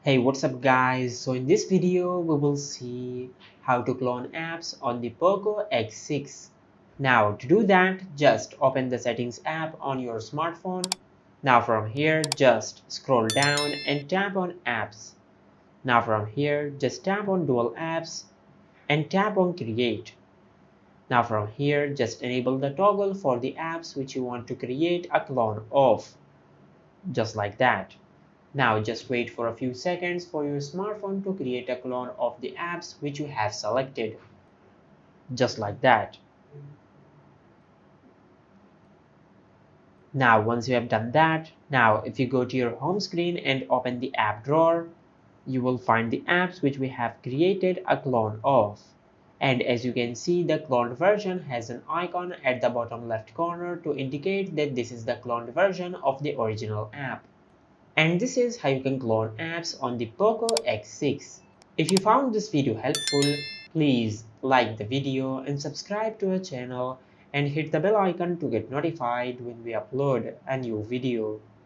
Hey, what's up guys? So in this video we will see how to clone apps on the Poco X6. Now to do that, just open the settings app on your smartphone. Now from here just scroll down and tap on apps. Now from here just tap on dual apps and tap on create. Now from here just enable the toggle for the apps which you want to create a clone of. Just like that. Now just wait for a few seconds for your smartphone to create a clone of the apps which you have selected. Just like that. Now once you have done that, now if you go to your home screen and open the app drawer, you will find the apps which we have created a clone of. And as you can see, the cloned version has an icon at the bottom left corner to indicate that this is the cloned version of the original app. And this is how you can clone apps on the Poco X6. If you found this video helpful, please like the video and subscribe to our channel and hit the bell icon to get notified when we upload a new video.